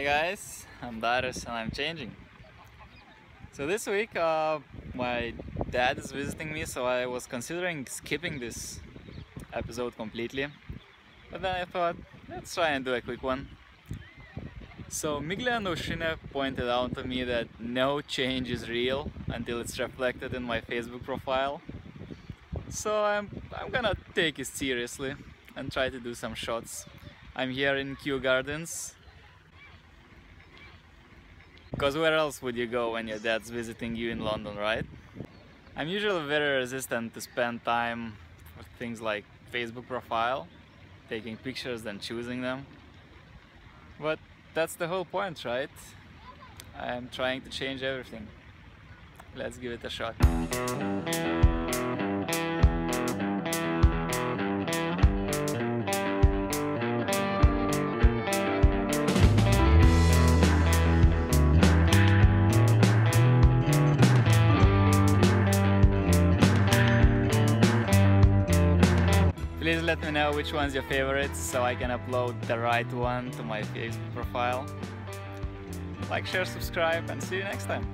Hey guys, I'm Darius and I'm changing. So this week my dad is visiting me, so I was considering skipping this episode completely. But then I thought, let's try and do a quick one. So Miglia Noshine pointed out to me that no change is real until it's reflected in my Facebook profile. So I'm gonna take it seriously and try to do some shots. I'm here in Kew Gardens. Because where else would you go when your dad's visiting you in London, right? I'm usually very resistant to spend time for things like Facebook profile, taking pictures then choosing them. But that's the whole point, right? I'm trying to change everything. Let's give it a shot. Please let me know which one's your favorite so I can upload the right one to my Facebook profile. Like, share, subscribe, and see you next time.